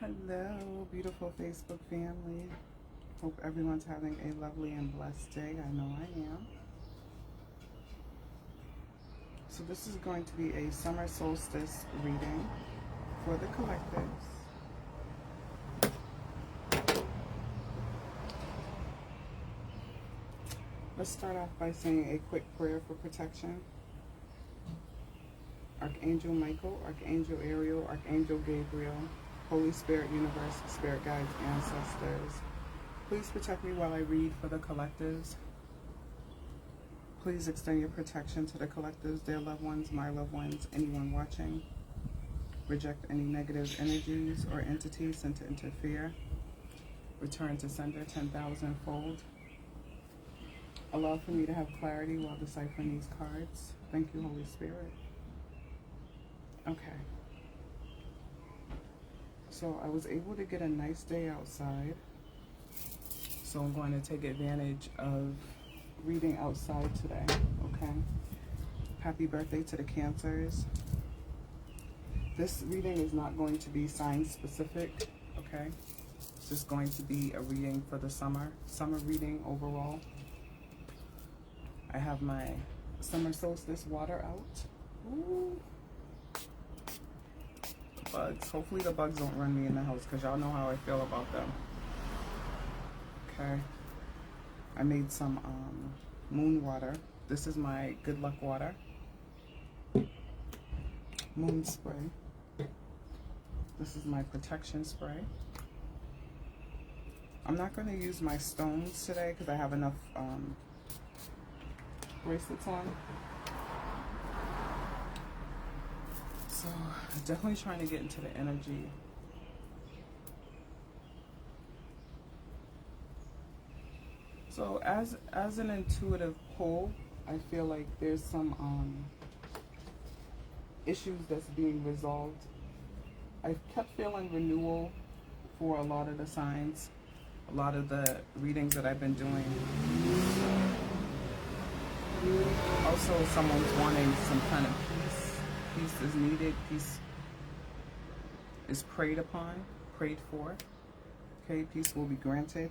Hello, beautiful Facebook family. Hope everyone's having a lovely and blessed day. I know I am. So this is going to be a summer solstice reading for the collectives. Let's start off by saying a quick prayer for protection. Archangel Michael, Archangel Ariel, Archangel Gabriel, Holy Spirit, Universe, Spirit Guides, Ancestors, please protect me while I read for the collectives. Please extend your protection to the collectives, their loved ones, my loved ones, anyone watching. Reject any negative energies or entities sent to interfere. Return to sender 10,000-fold. Allow for me to have clarity while deciphering these cards. Thank you, Holy Spirit. Okay. So I was able to get a nice day outside. So I'm going to take advantage of reading outside today, okay? Happy birthday to the Cancers. This reading is not going to be sign specific, okay? It's just going to be a reading for the summer reading overall. I have my summer solstice water out. Ooh. Bugs. Hopefully the bugs don't run me in the house because y'all know how I feel about them. Okay. I made some moon water. This is my good luck water. Moon spray. This is my protection spray. I'm not going to use my stones today because I have enough bracelets on. So definitely trying to get into the energy. So as an intuitive pull, I feel like there's some issues that's being resolved. I kept feeling renewal for a lot of the signs, a lot of the readings that I've been doing. Also, someone's wanting some kind of peace. Peace is needed. Peace is prayed upon, prayed for. Okay, peace will be granted.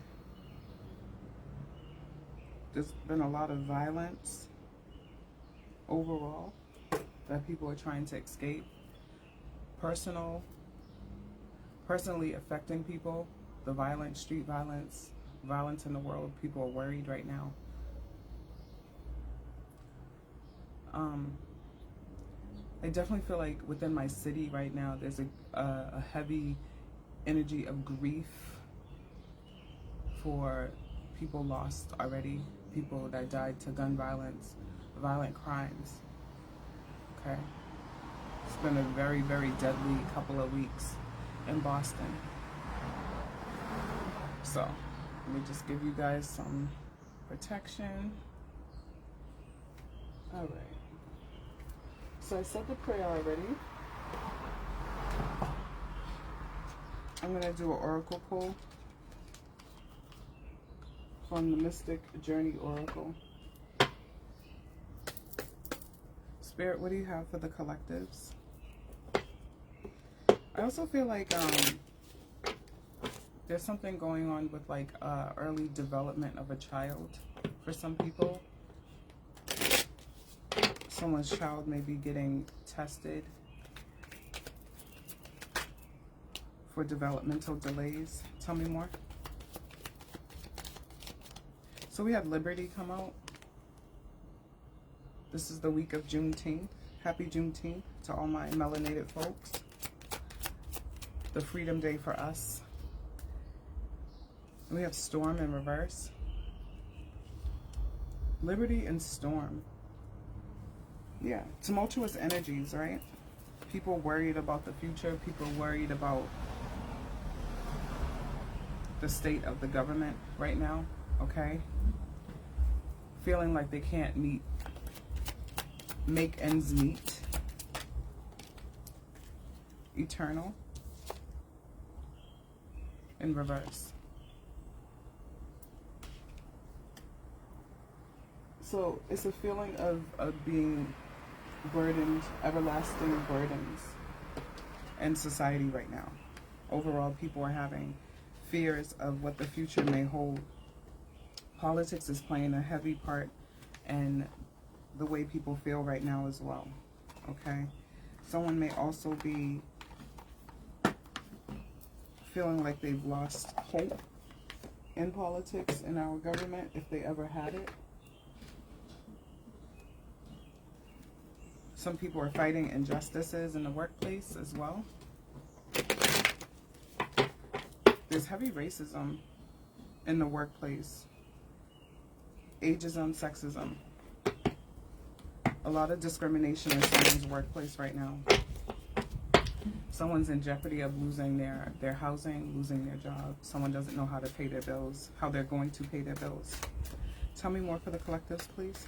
There's been a lot of violence overall that people are trying to escape. Personally affecting people. The violence, street violence, violence in the world. People are worried right now. I definitely feel like within my city right now, there's a heavy energy of grief for people lost already, people that died to gun violence, violent crimes. Okay. It's been a very, very deadly couple of weeks in Boston. So, let me just give you guys some protection. All right. So I said the prayer already. I'm going to do an oracle pull from the Mystic Journey Oracle. Spirit, what do you have for the collectives? I also feel like there's something going on with like early development of a child for some people. Someone's child may be getting tested for developmental delays. Tell me more. So we have Liberty come out. This is the week of Juneteenth. Happy Juneteenth to all my melanated folks. The Freedom Day for us. We have Storm in reverse. Liberty and Storm. Yeah, tumultuous energies, right? People worried about the future. People worried about the state of the government right now, okay? Feeling like they can't make ends meet. Eternal in reverse. So it's a feeling of being burdened, everlasting burdens in society right now. overall, people are having fears of what the future may hold. Politics is playing a heavy part in the way people feel right now as well. Okay? Someone may also be feeling like they've lost hope in politics, in our government, if they ever had it. Some people are fighting injustices in the workplace as well. There's heavy racism in the workplace. Ageism, sexism. A lot of discrimination in someone's workplace right now. Someone's in jeopardy of losing their housing, losing their job. Someone doesn't know how to pay their bills, how they're going to pay their bills. Tell me more for the collectives, please.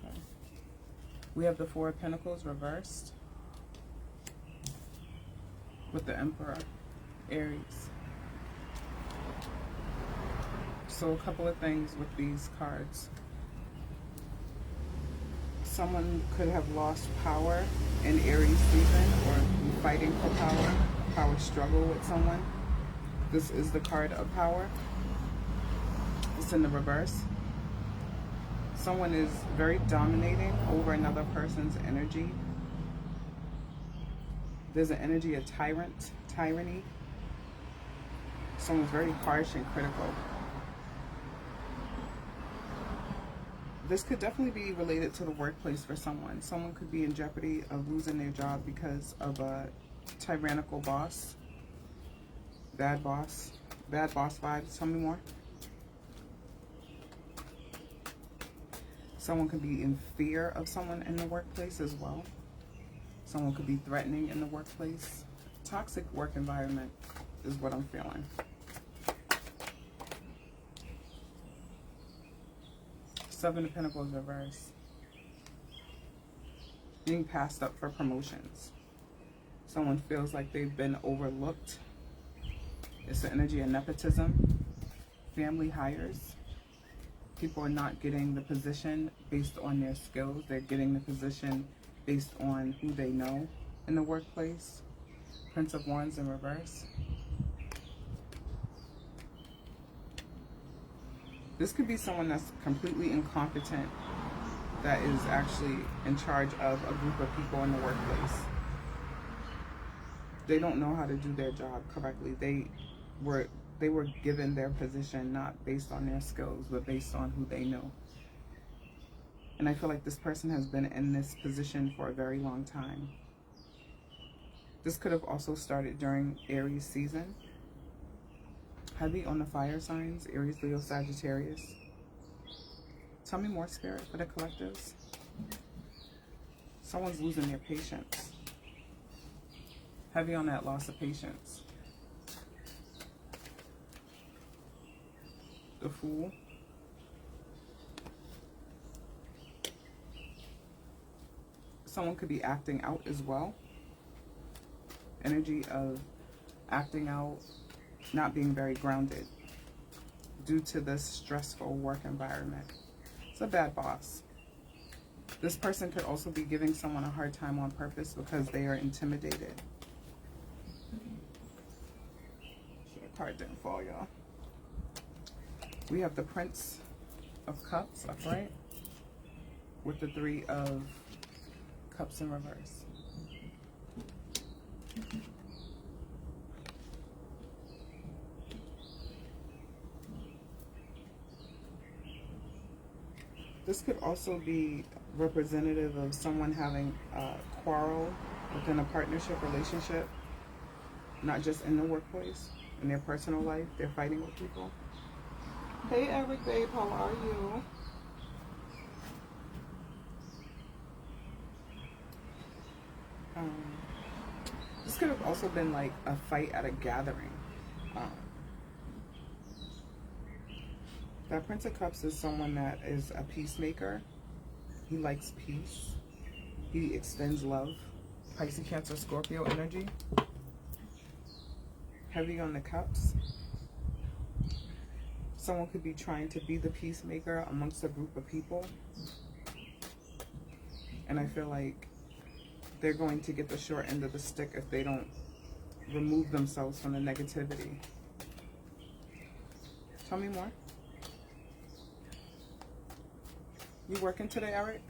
Okay. We have the Four of Pentacles reversed with the Emperor, Aries. So a couple of things with these cards. Someone could have lost power in Aries season or be fighting for power, power struggle with someone. This is the card of power. It's in the reverse. Someone is very dominating over another person's energy. There's an energy of tyranny. Someone's very harsh and critical. This could definitely be related to the workplace for someone. Someone could be in jeopardy of losing their job because of a tyrannical boss. Bad boss vibes. Tell me more. Someone could be in fear of someone in the workplace as well. Someone could be threatening in the workplace. Toxic work environment is what I'm feeling. Seven of Pentacles reverse. Being passed up for promotions. Someone feels like they've been overlooked. It's the energy of nepotism. Family hires. People are not getting the position based on their skills. They're getting the position based on who they know in the workplace. Prince of Wands in reverse. This could be someone that's completely incompetent that is actually in charge of a group of people in the workplace. They don't know how to do their job correctly. They were given their position not based on their skills, but based on who they know. And I feel like this person has been in this position for a very long time. This could have also started during Aries season. Heavy on the fire signs, Aries, Leo, Sagittarius. Tell me more, Spirit, for the collectives. Someone's losing their patience. Heavy on that loss of patience. The Fool. Someone could be acting out as well. Energy of acting out, not being very grounded due to this stressful work environment. It's a bad boss. This person could also be giving someone a hard time on purpose because they are intimidated. So the card didn't fall, y'all. We have the Prince of Cups upright with the Three of Cups in reverse. This could also be representative of someone having a quarrel within a partnership relationship, not just in the workplace, in their personal life. They're fighting with people. Hey, Eric, babe, how are you? This could have also been like a fight at a gathering. That Prince of Cups is someone that is a peacemaker. He likes peace. He extends love. Pisces, Cancer, Scorpio energy. Heavy on the cups. Someone could be trying to be the peacemaker amongst a group of people. And I feel like they're going to get the short end of the stick if they don't remove themselves from the negativity. Tell me more. You working today, Eric?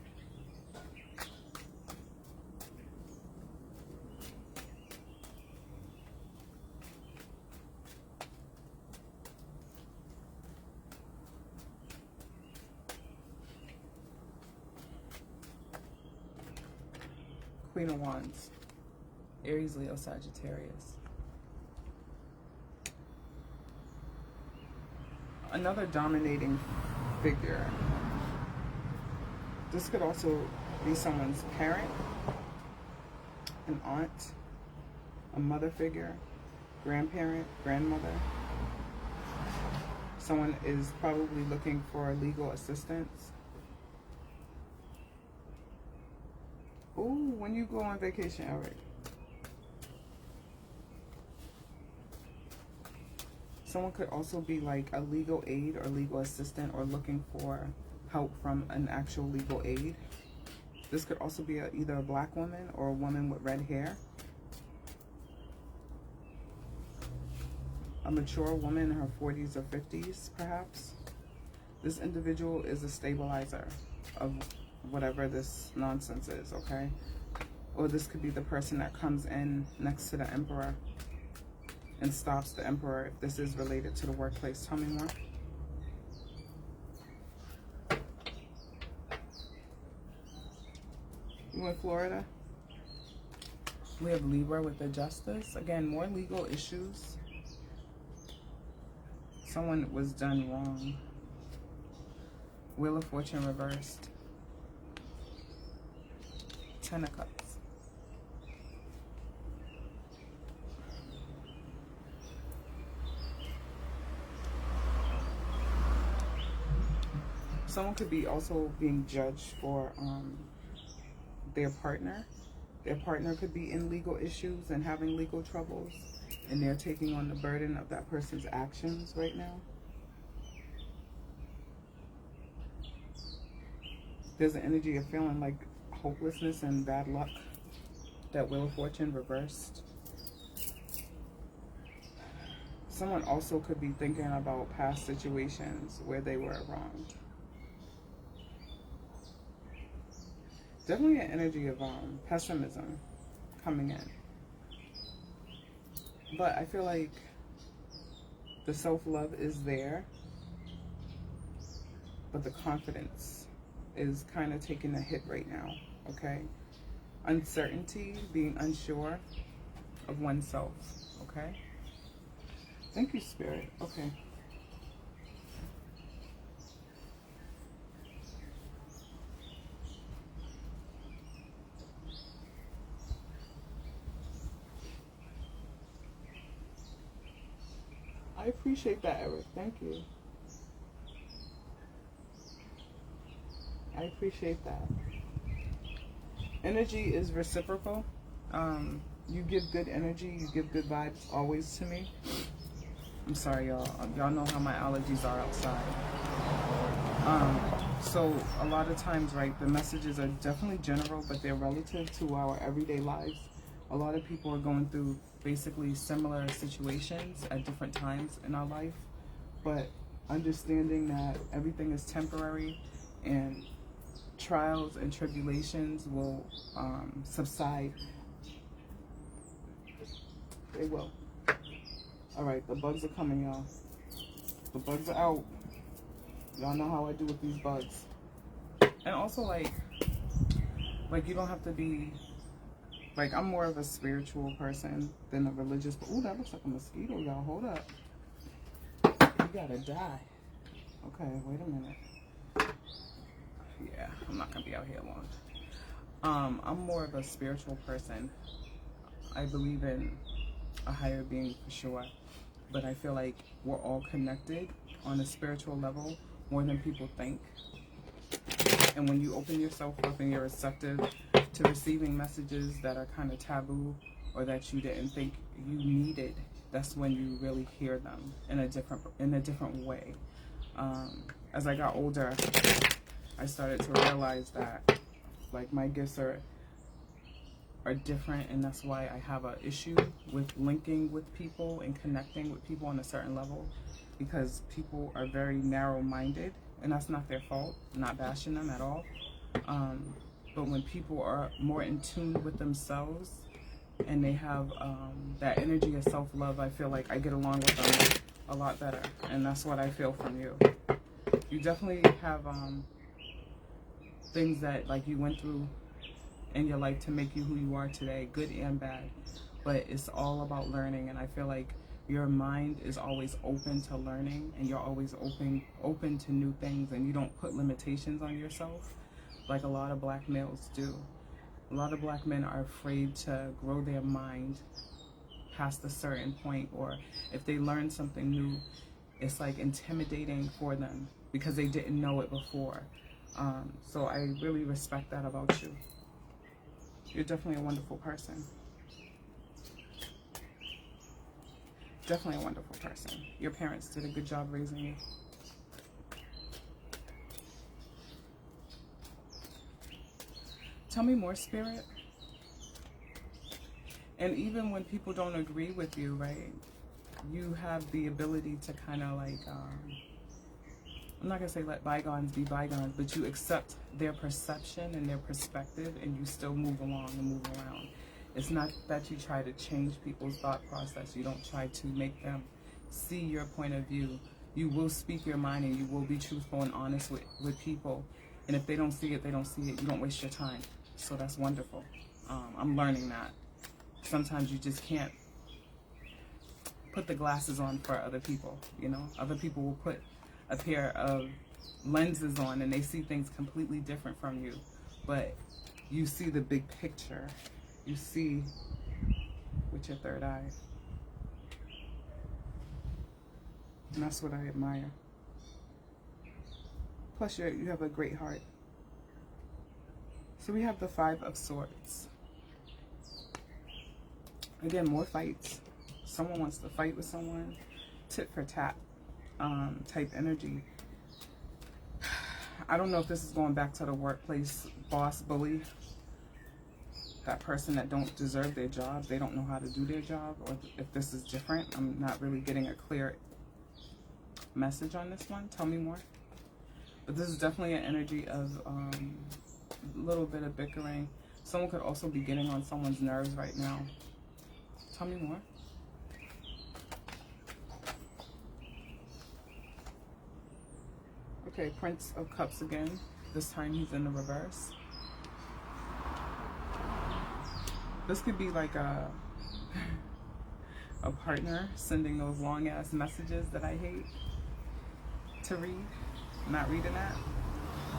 Queen of Wands. Aries, Leo, Sagittarius. Another dominating figure. This could also be someone's parent, an aunt, a mother figure, grandparent, grandmother. Someone is probably looking for legal assistance. Ooh, when you go on vacation, Eric? Someone could also be like a legal aid or legal assistant or looking for help from an actual legal aid. This could also be either a black woman or a woman with red hair. A mature woman in her 40s or 50s, perhaps. This individual is a stabilizer of whatever this nonsense is, okay? Or this could be the person that comes in next to the emperor and stops the emperor if this is related to the workplace. Tell me more. You in Florida? We have Libra with the Justice. Again, more legal issues. Someone was done wrong. Wheel of Fortune reversed. Ten of Cups. Someone could be also being judged for their partner. Their partner could be in legal issues and having legal troubles, and they're taking on the burden of that person's actions right now. There's an energy of feeling like hopelessness and bad luck. That Wheel of Fortune reversed. Someone also could be thinking about past situations where they were wronged. Definitely an energy of pessimism coming in. But I feel like the self-love is there, but the confidence is kind of taking a hit right now, okay? Uncertainty, being unsure of oneself, okay? Thank you, Spirit. Okay. I appreciate that, Eric. Thank you. I appreciate that. Energy is reciprocal. You give good energy, you give good vibes always to me. I'm sorry, y'all. Y'all know how my allergies are outside. So a lot of times, right, the messages are definitely general, but they're relative to our everyday lives. A lot of people are going through basically similar situations at different times in our life, but understanding that everything is temporary and trials and tribulations will subside. They will. All right, the bugs are coming, y'all. The bugs are out. Y'all know how I do with these bugs. And also, like you don't have to be, like, I'm more of a spiritual person than a religious. Ooh, that looks like a mosquito, y'all. Hold up. You gotta die. Okay, wait a minute. Yeah, I'm not gonna be out here long. I'm more of a spiritual person. I believe in a higher being for sure, but I feel like we're all connected on a spiritual level more than people think. And when you open yourself up and you're receptive to receiving messages that are kind of taboo or that you didn't think you needed, that's when you really hear them in a different way. As I got older, I started to realize that Like, my gifts are different, and that's why I have an issue with linking with people and connecting with people on a certain level, because people are very narrow-minded, and that's not their fault. I'm not bashing them at all. But when people are more in tune with themselves and they have that energy of self-love, I feel like I get along with them a lot better, and that's what I feel from you. You definitely have things that, like, you went through in your life to make you who you are today, good and bad, but it's all about learning, and I feel like your mind is always open to learning, and you're always open to new things, and you don't put limitations on yourself like a lot of black males do. A lot of black men are afraid to grow their mind past a certain point, or if they learn something new, it's like intimidating for them because they didn't know it before. So I really respect that about you. You're definitely a wonderful person. Definitely a wonderful person. Your parents did a good job raising you. Tell me more, Spirit. And even when people don't agree with you, right, you have the ability to kind of like, I'm not going to say let bygones be bygones, but you accept their perception and their perspective, and you still move along and move around. It's not that you try to change people's thought process. You don't try to make them see your point of view. You will speak your mind, and you will be truthful and honest with people. And if they don't see it, they don't see it. You don't waste your time. So that's wonderful. I'm learning that. Sometimes you just can't put the glasses on for other people, you know? Other people will put a pair of lenses on and they see things completely different from you, but you see the big picture. You see with your third eye, and that's what I admire. Plus you have a great heart. So we have the Five of Swords. Again, more fights. Someone wants to fight with someone. Tit for tat type energy. I don't know if this is going back to the workplace boss bully. That person that don't deserve their job. They don't know how to do their job. Or if this is different. I'm not really getting a clear message on this one. Tell me more. But this is definitely an energy of a little bit of bickering. Someone could also be getting on someone's nerves right now. Tell me more. Okay, Prince of Cups again. This time he's in the reverse. This could be like a partner sending those long ass messages that I hate to read. Not reading that.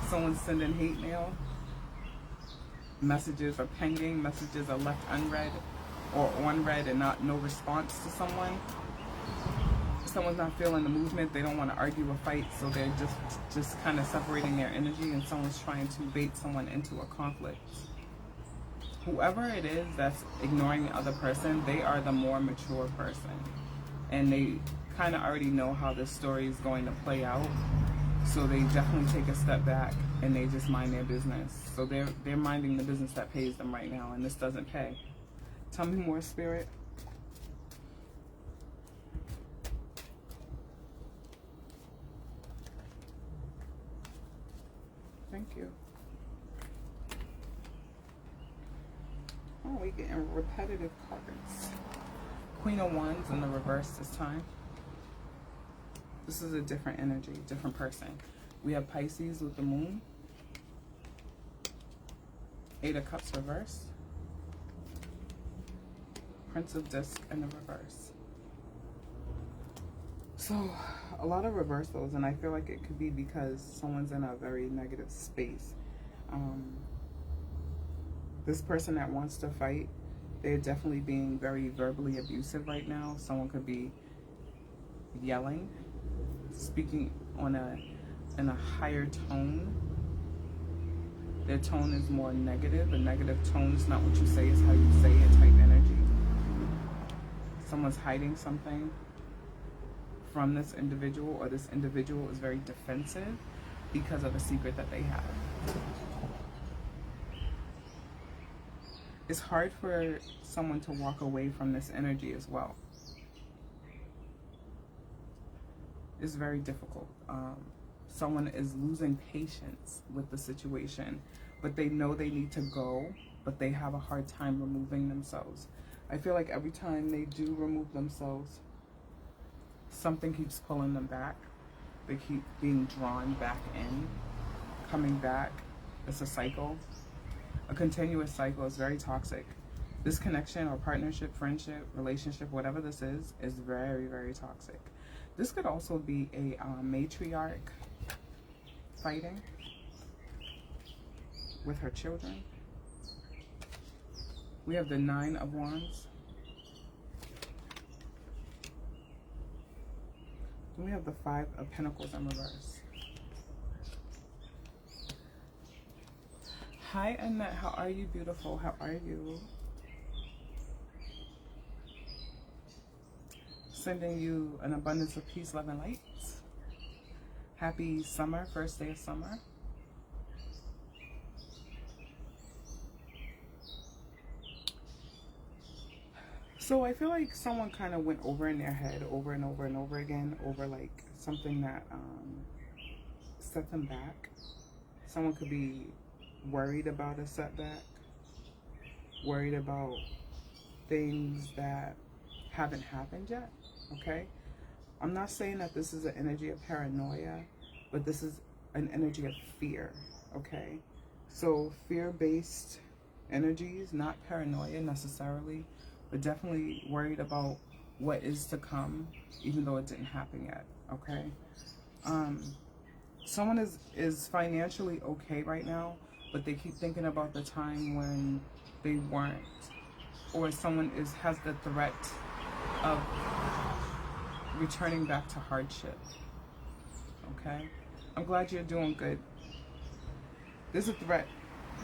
Someone's sending hate mail. Messages are pending. Messages are left unread or unread and no response to someone. Someone's not feeling the movement. They don't want to argue or fight, so they're just kind of separating their energy, and someone's trying to bait someone into a conflict. Whoever it is that's ignoring the other person, they are the more mature person, and they kind of already know how this story is going to play out, so they definitely take a step back and they just mind their business. So they're minding the business that pays them right now, and this doesn't pay. Tell me more, Spirit. Thank you. Oh, we're getting repetitive cards. Queen of Wands in the reverse this time. This is a different energy, different person. We have Pisces with the moon. Eight of Cups reverse. Prince of Disc in the reverse. So, a lot of reversals, and I feel like it could be because someone's in a very negative space. This person that wants to fight, they're definitely being very verbally abusive right now. Someone could be yelling, speaking in a higher tone. Their tone is more negative. A negative tone is not what you say, it's how you say it type energy. Someone's hiding something from this individual, or this individual is very defensive because of a secret that they have. It's hard for someone to walk away from this energy as well. It's very difficult. Someone is losing patience with the situation, but they know they need to go, but they have a hard time removing themselves. I feel like every time they do remove themselves, something keeps pulling them back. They keep being drawn back in, coming back. It's a cycle. A continuous cycle. Is very toxic. This connection or partnership, friendship, relationship, whatever this is very, very toxic. This could also be a matriarch fighting with her children. We have the 9 of Wands. Then we have the 5 of Pentacles in reverse. Hi, Annette. How are you, beautiful? How are you? Sending you an abundance of peace, love, and light. Happy summer, first day of summer. So I feel like someone kind of went over in their head over and over and over again over like something that set them back. Someone could be worried about a setback, worried about things that haven't happened yet, okay? I'm not saying that this is an energy of paranoia, but this is an energy of fear, okay? So fear-based energies, not paranoia necessarily, but definitely worried about what is to come, even though it didn't happen yet, okay? Someone is financially okay right now, but they keep thinking about the time when they weren't, or someone has the threat of returning back to hardship, okay? I'm glad you're doing good. There's a threat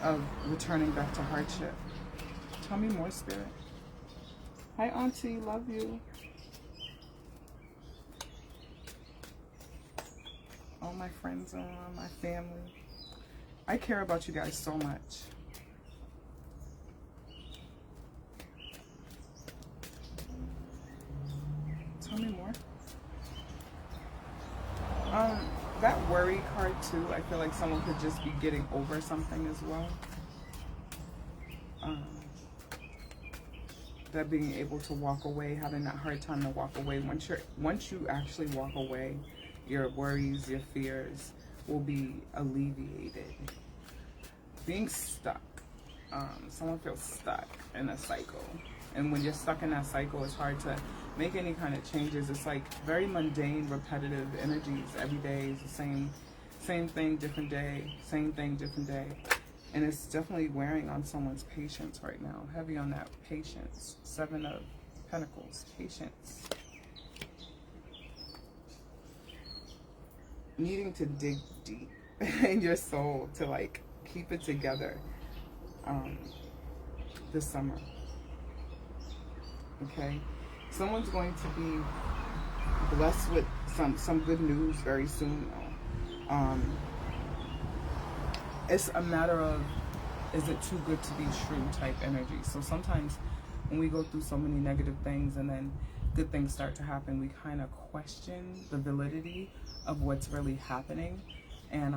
of returning back to hardship. Tell me more, Spirit. Hi, Auntie. Love you. All my friends are on, my family. I care about you guys so much. Tell me more. That worry card too, I feel like someone could just be getting over something as well. That being able to walk away, having that hard time to walk away. Once you actually walk away, your worries, your fears will be alleviated. Being stuck. Someone feels stuck in a cycle. And when you're stuck in that cycle, it's hard to make any kind of changes. It's like very mundane, repetitive energies. Every day is the same thing, different day, same thing, different day. And it's definitely wearing on someone's patience right now. Heavy on that patience. 7 of Pentacles, patience. Needing to dig deep in your soul to like keep it together this summer. Okay? Someone's going to be blessed with some good news very soon. It's a matter of, is it too good to be true type energy. So sometimes when we go through so many negative things and then good things start to happen, we kind of question the validity of what's really happening. And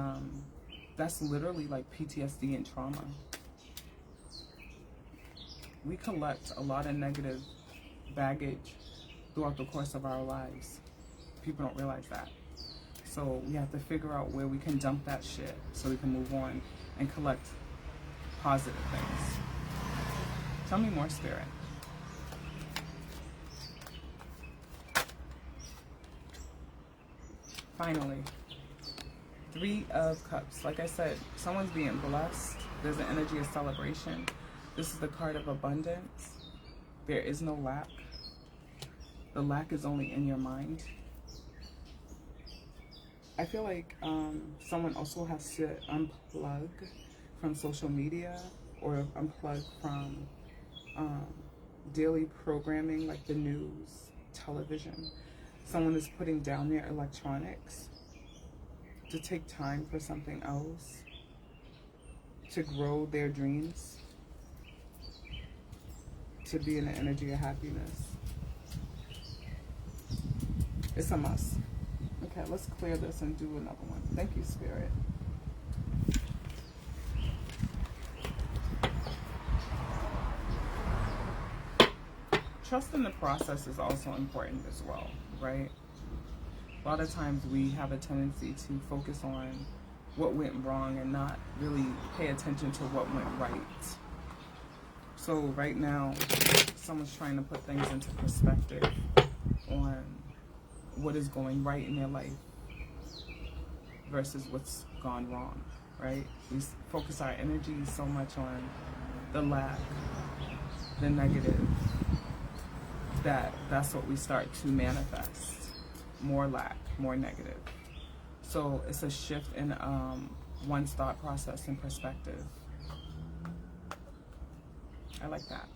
that's literally like PTSD and trauma. We collect a lot of negative baggage throughout the course of our lives. People don't realize that. So we have to figure out where we can dump that shit so we can move on and collect positive things. Tell me more, Spirit. Finally, 3 of Cups. Like I said, someone's being blessed. There's an energy of celebration. This is the card of abundance. There is no lack. The lack is only in your mind. I feel like someone also has to unplug from social media or unplug from daily programming like the news, television. Someone is putting down their electronics to take time for something else, to grow their dreams. to be in the energy of happiness. It's a must. Okay, let's clear this and do another one. Thank you, Spirit. Trust in the process is also important as well, right? A lot of times we have a tendency to focus on what went wrong and not really pay attention to what went right. So right now, someone's trying to put things into perspective on what is going right in their life versus what's gone wrong, right? We focus our energy so much on the lack, the negative, that's what we start to manifest. More lack, more negative. So it's a shift in one's thought process and perspective. I like that.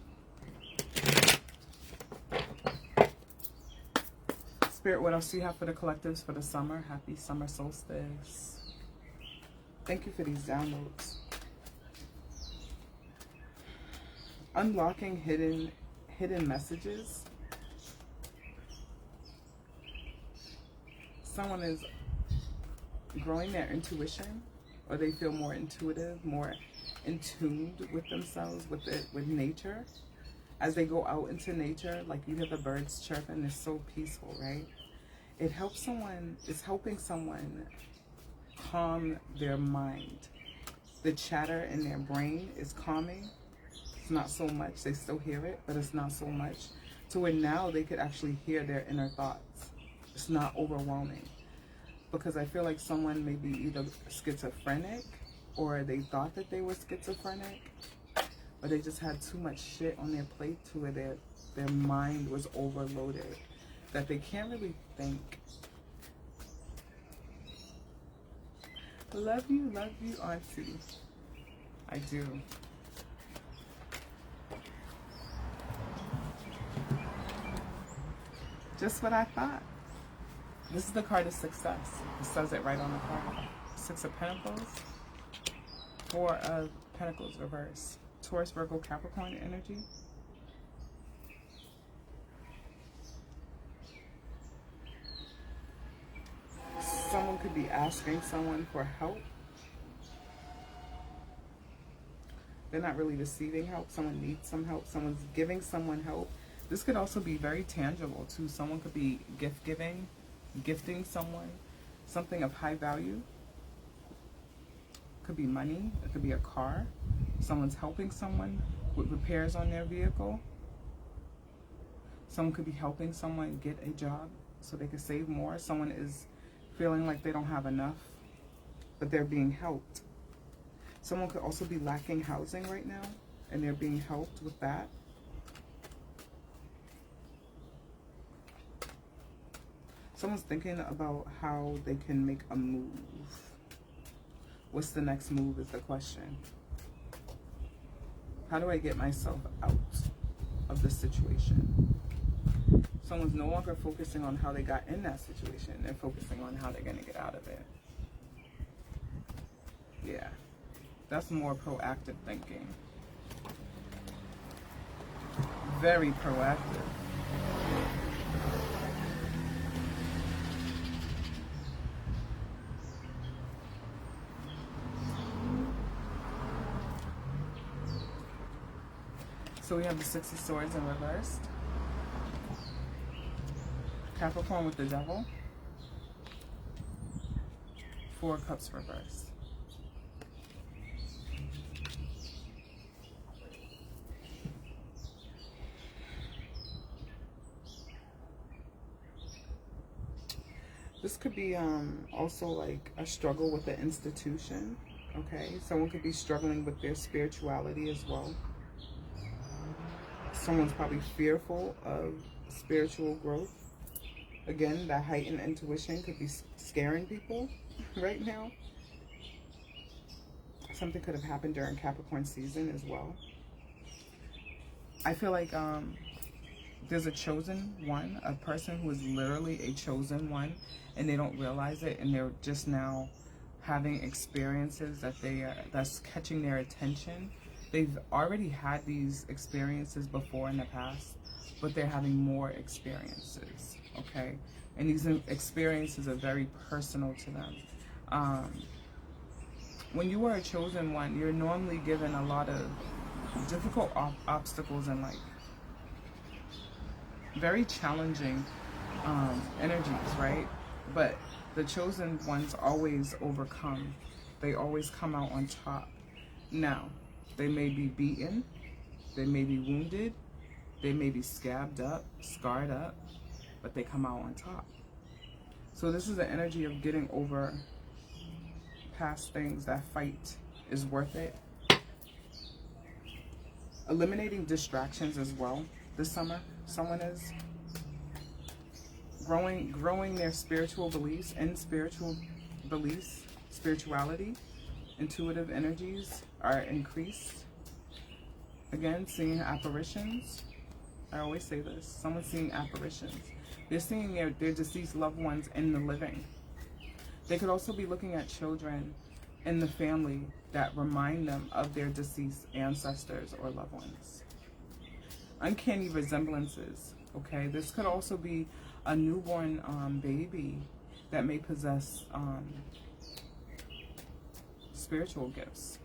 Spirit, what else do you have for the collectives for the summer? Happy summer solstice. Thank you for these downloads. Unlocking hidden messages. Someone is growing their intuition, or they feel more intuitive, more in tuned with themselves, with nature. As they go out into nature, like you hear the birds chirping, it's so peaceful, right? It helps someone, it's helping someone calm their mind. The chatter in their brain is calming. It's not so much, they still hear it, but it's not so much. To where now they could actually hear their inner thoughts. It's not overwhelming. Because I feel like someone may be either schizophrenic, or they thought that they were schizophrenic, but they just had too much shit on their plate to where their mind was overloaded, that they can't really think. Love you, Auntie. I do. Just what I thought. This is the card of success. It says it right on the card. 6 of Pentacles, 4 of Pentacles reverse. Taurus, Virgo, Capricorn energy. Someone could be asking someone for help. They're not really receiving help. Someone needs some help. Someone's giving someone help. This could also be very tangible too. Someone could be gifting someone something of high value. Could be money. It could be a car. Someone's helping someone with repairs on their vehicle. Someone could be helping someone get a job so they can save more. Someone is feeling like they don't have enough, but they're being helped. Someone could also be lacking housing right now, and they're being helped with that. Someone's thinking about how they can make a move. What's the next move is the question. How do I get myself out of this situation? Someone's no longer focusing on how they got in that situation. They're focusing on how they're going to get out of it. Yeah. That's more proactive thinking. Very proactive. So we have the 6 of Swords in reversed. Capricorn with the Devil. 4 of Cups reversed. This could be also like a struggle with the institution, okay? Someone could be struggling with their spirituality as well. Someone's probably fearful of spiritual growth. Again, that heightened intuition could be scaring people right now. Something could have happened during Capricorn season as well. I feel like there's a chosen one, a person who is literally a chosen one, and they don't realize it, and they're just now having experiences that's catching their attention, they've already had these experiences before in the past, but they're having more experiences, okay? And these experiences are very personal to them. When you are a chosen one, you're normally given a lot of difficult obstacles in life. Very challenging energies, right? But the chosen ones always overcome. They always come out on top. Now, they may be beaten, they may be wounded, they may be scabbed up, scarred up, but they come out on top. So this is the energy of getting over past things. That fight is worth it. Eliminating distractions as well this summer. Someone is growing their spiritual beliefs and spirituality. Intuitive energies are increased. Again, seeing apparitions. I always say this. Someone's seeing apparitions. They're seeing their deceased loved ones in the living. They could also be looking at children in the family that remind them of their deceased ancestors or loved ones. Uncanny resemblances, okay? This could also be a newborn baby that may possess spiritual gifts.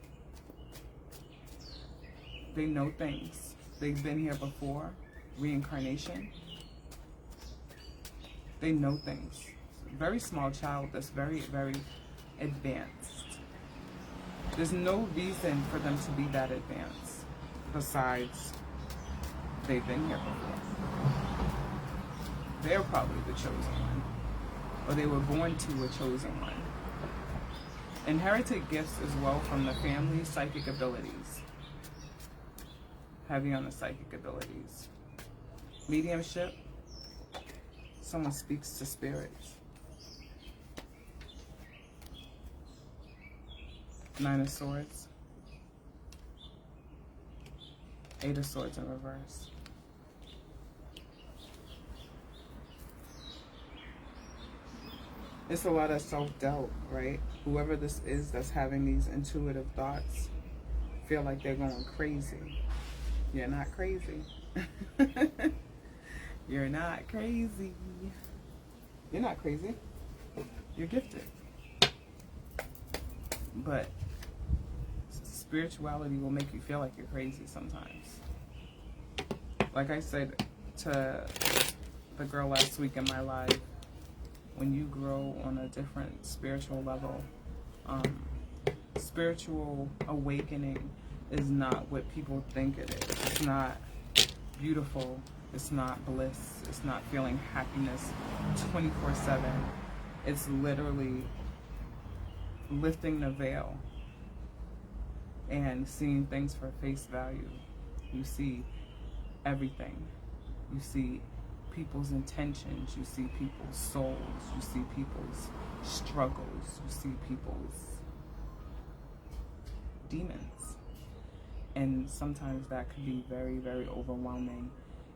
They know things. They've been here before. Reincarnation. They know things. Very small child that's very, very advanced. There's no reason for them to be that advanced besides they've been here before. They're probably the chosen one, or they were born to a chosen one. Inherited gifts as well from the family. Psychic abilities. Heavy on the psychic abilities. Mediumship. Someone speaks to spirits. Nine of Swords. Eight of Swords in reverse. It's a lot of self-doubt, right? Whoever this is that's having these intuitive thoughts feel like they're going crazy. You're not crazy. You're not crazy. You're not crazy. You're gifted. But spirituality will make you feel like you're crazy sometimes. Like I said to the girl last week in my live, when you grow on a different spiritual level, spiritual awakening is not what people think it is. It's not beautiful. It's not bliss. It's not feeling happiness 24/7. It's literally lifting the veil and seeing things for face value. You see everything. You see people's intentions. You see people's souls. You see people's struggles. You see people's demons. And sometimes that could be very, very overwhelming.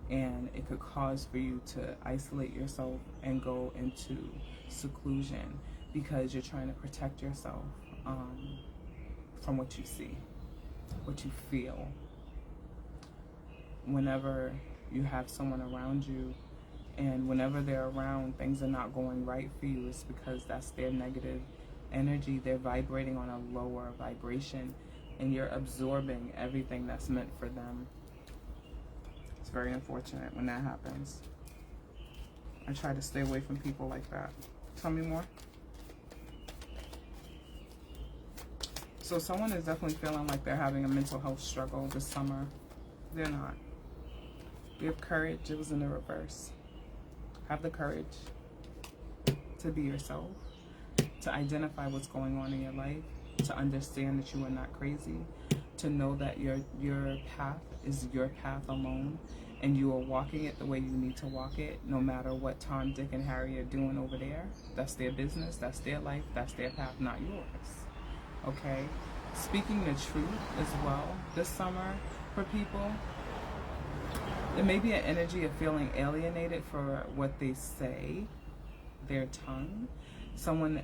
And it could cause for you to isolate yourself and go into seclusion because you're trying to protect yourself from what you see, what you feel. Whenever you have someone around you and whenever they're around, things are not going right for you, it's because that's their negative energy. They're vibrating on a lower vibration and you're absorbing everything that's meant for them. It's very unfortunate when that happens. I try to stay away from people like that. Tell me more. So someone is definitely feeling like they're having a mental health struggle this summer. They're not. You have courage. It was in the reverse. Have the courage to be yourself, to identify what's going on in your life, to understand that you are not crazy, to know that your path is your path alone, and you are walking it the way you need to walk it, no matter what Tom, Dick, and Harry are doing over there. That's their business, that's their life, that's their path, not yours. Okay? Speaking the truth as well this summer for people. It may be an energy of feeling alienated for what they say, their tongue. Someone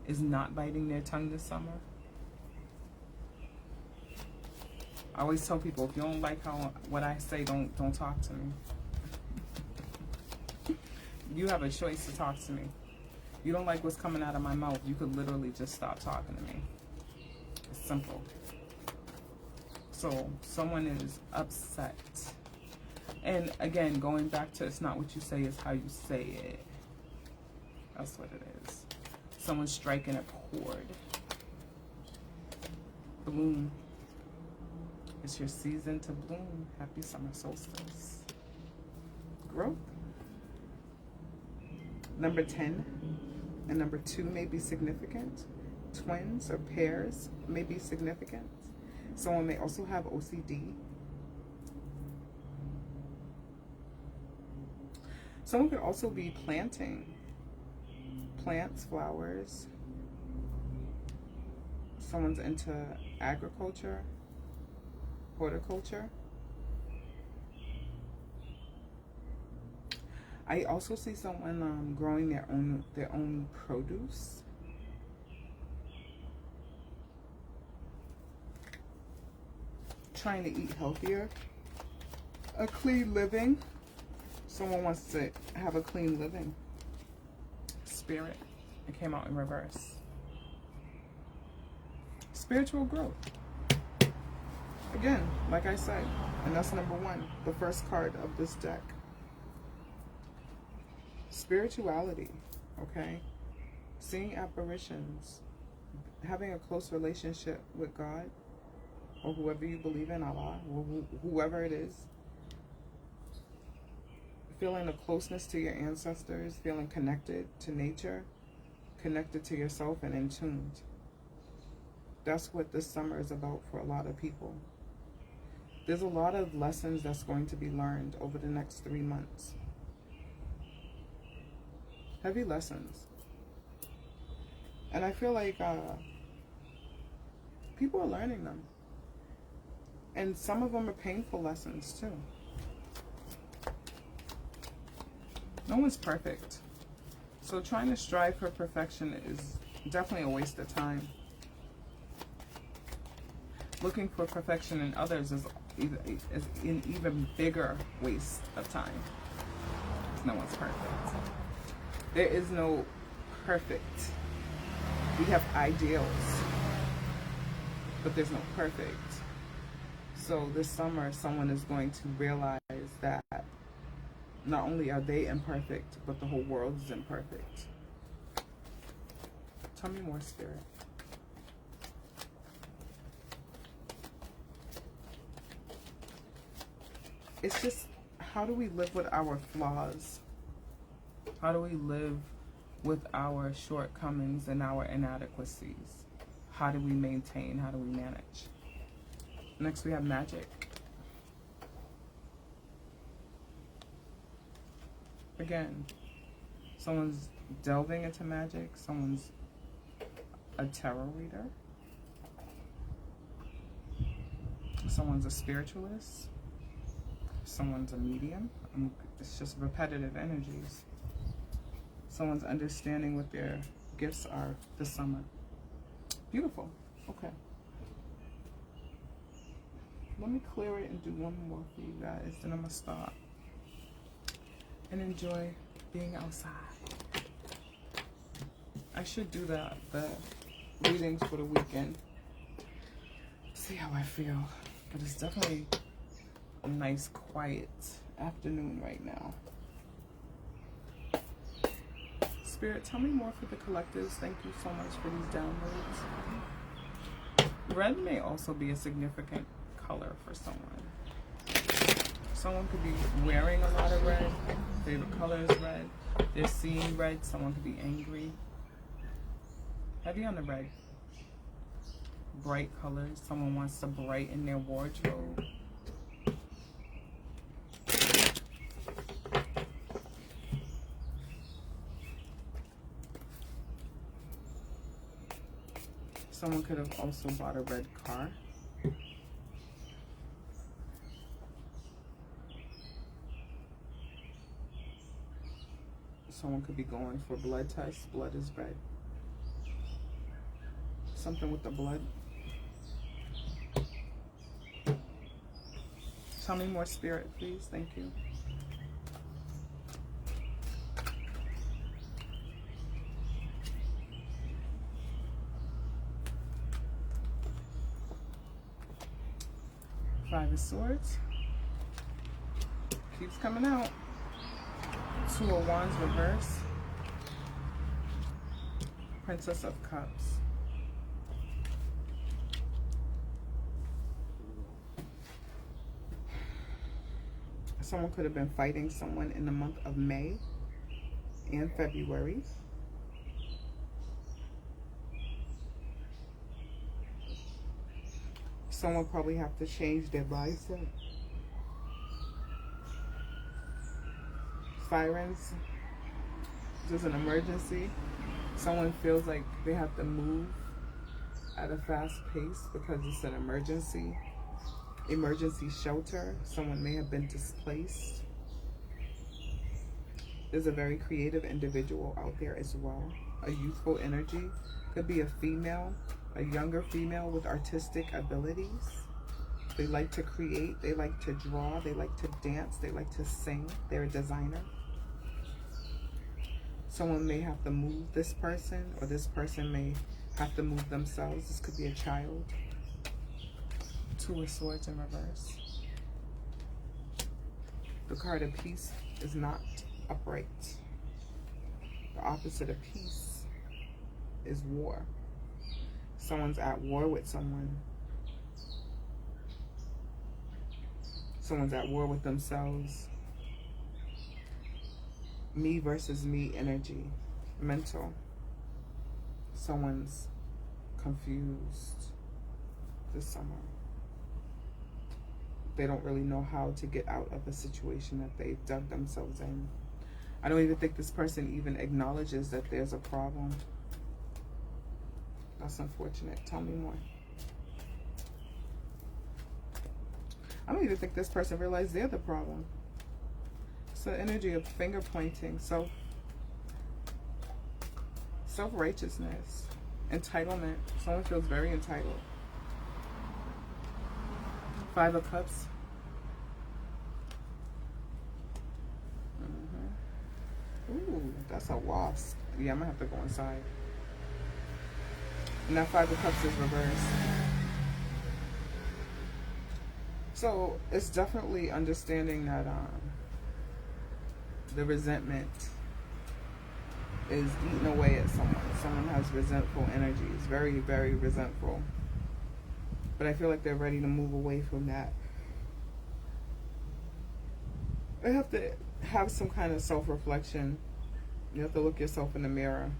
is not biting their tongue this summer. I always tell people, if you don't like what I say, don't talk to me. You have a choice to talk to me. You don't like what's coming out of my mouth, you could literally just stop talking to me. It's simple. So someone is upset. And again, going back to, it's not what you say, it's how you say it. That's what it is. Someone's striking a chord. Bloom. It's your season to bloom. Happy summer solstice. Growth. Number 10 and number 2 may be significant. Twins or pairs may be significant. Someone may also have OCD. Someone could also be planting plants, flowers. Someone's into agriculture, horticulture. I also see someone growing their own produce. Trying to eat healthier. A clean living. Someone wants to have a clean living. Spirit. It came out in reverse. Spiritual growth. Again, like I said, and that's number 1, the first card of this deck. Spirituality, okay? Seeing apparitions, having a close relationship with God, or whoever you believe in, Allah, or whoever it is. Feeling a closeness to your ancestors, feeling connected to nature, connected to yourself, and in tuned. That's what this summer is about for a lot of people. There's a lot of lessons that's going to be learned over the next 3 months. Heavy lessons. And I feel like people are learning them. And some of them are painful lessons too. No one's perfect. So trying to strive for perfection is definitely a waste of time. Looking for perfection in others is an even bigger waste of time. Because no one's perfect. There is no perfect. We have ideals, but there's no perfect. So this summer, someone is going to realize that not only are they imperfect, but the whole world is imperfect. Tell me more, Spirit. It's just, how do we live with our flaws? How do we live with our shortcomings and our inadequacies? How do we maintain? How do we manage? Next, we have magic. Again, someone's delving into magic. Someone's a tarot reader. Someone's a spiritualist. Someone's a medium. It's just repetitive energies. Someone's understanding what their gifts are this summer. Beautiful. Okay. Let me clear it and do one more for you guys, then I'm going to stop and enjoy being outside. I should do that, the readings for the weekend. See how I feel. But it's definitely a nice, quiet afternoon right now. Spirit, tell me more for the collectives. Thank you so much for these downloads. Red may also be a significant color for someone. Someone could be wearing a lot of red. Favorite color is red. They're seeing red. Someone could be angry. Heavy on the red. Bright colors. Someone wants to brighten their wardrobe. Someone could have also bought a red car. Someone could be going for blood tests. Blood is red. Something with the blood. Tell me more, Spirit, please. Thank you. Five of Swords. Keeps coming out. Two of Wands reverse. Princess of Cups. Someone could have been fighting someone in the month of May and February. Someone probably have to change their mindset. Sirens. There's an emergency. Someone feels like they have to move at a fast pace because it's an emergency. Emergency shelter. Someone may have been displaced. There's a very creative individual out there as well. A youthful energy. Could be a female, a younger female with artistic abilities. They like to create, they like to draw, they like to dance, they like to sing. They're a designer. Someone may have to move this person, or this person may have to move themselves. This could be a child. Two of Swords in reverse. The card of peace is not upright. The opposite of peace is war. Someone's at war with someone. Someone's at war with themselves. Me versus me energy. Mental. Someone's confused this summer. They don't really know how to get out of a situation that they've dug themselves in. I don't even think this person even acknowledges that there's a problem. That's unfortunate. Tell me more. I don't even think this person realized they're the problem. It's the energy of finger pointing, self-righteousness, entitlement. Someone feels very entitled. Five of Cups. Ooh, that's a wasp. Yeah, I'm gonna have to go inside. And that Five of Cups is reversed. So it's definitely understanding that the resentment is eating away at someone. Someone has resentful energies, very, very resentful. But I feel like they're ready to move away from that. I have to have some kind of self-reflection. You have to look yourself in the mirror.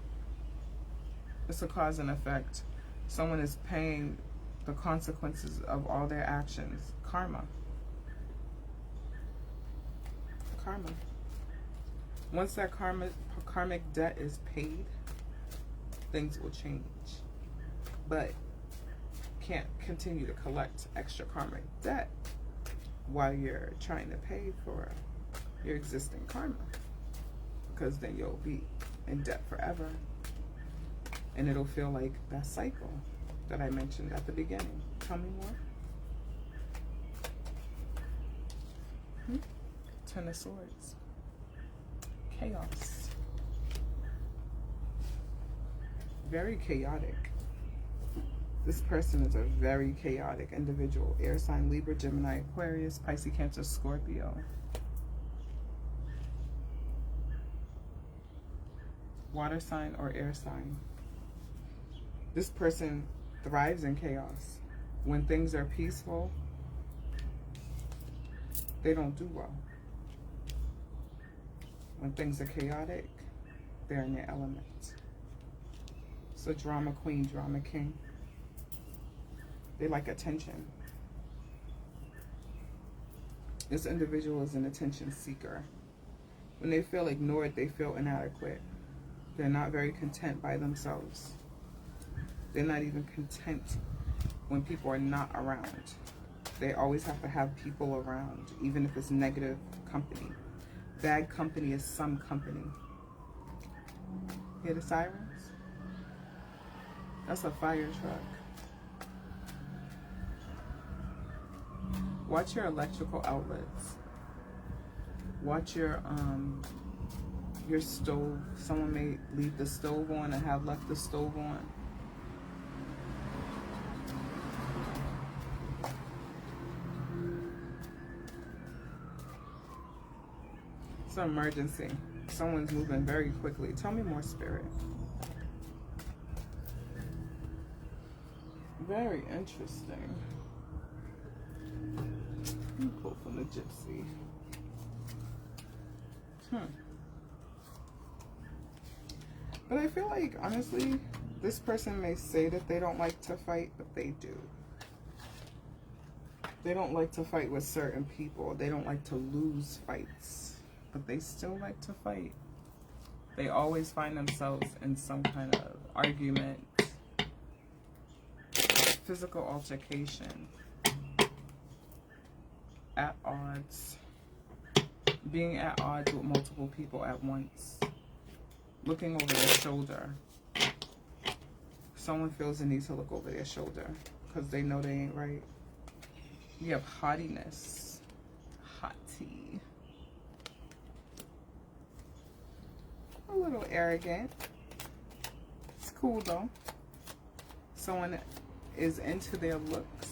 It's a cause and effect. Someone is paying the consequences of all their actions. Karma. Karma. Once that karmic debt is paid, things will change. But can't continue to collect extra karmic debt while you're trying to pay for your existing karma, because then you'll be in debt forever, and it'll feel like that cycle that I mentioned at the beginning. Tell me more. Ten of Swords. Chaos. Very chaotic. This person is a very chaotic individual. Air sign, Libra, Gemini, Aquarius, Pisces, Cancer, Scorpio. Water sign or air sign. This person thrives in chaos. When things are peaceful, they don't do well. When things are chaotic, they're in their element. So drama queen, drama king. They like attention. This individual is an attention seeker. When they feel ignored, they feel inadequate. They're not very content by themselves. They're not even content when people are not around. They always have to have people around, even if it's negative company. Bad company is some company. Hear the sirens? That's a fire truck. Watch your electrical outlets. Watch your stove. Someone may leave the stove on and have left the stove on. It's an emergency. Someone's moving very quickly. Tell me more, Spirit. Very interesting. Let me pull from the Gypsy. But I feel like, honestly, this person may say that they don't like to fight, but they do. They don't like to fight with certain people. They don't like to lose fights, but they still like to fight. They always find themselves in some kind of argument, physical altercation, at odds, being at odds with multiple people at once, looking over their shoulder. Someone feels the need to look over their shoulder because they know they ain't right. You have haughtiness, haughty, a little arrogant. It's cool though. Someone is into their looks.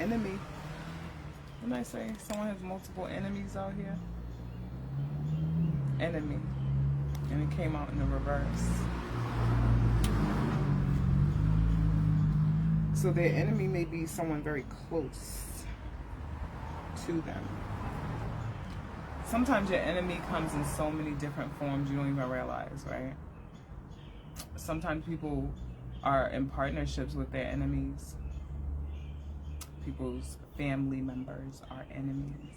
Enemy. What did I say? Someone has multiple enemies out here. Enemy. And it came out in the reverse. So their enemy may be someone very close to them. Sometimes your enemy comes in so many different forms you don't even realize, right? Sometimes people are in partnerships with their enemies. People's family members are enemies.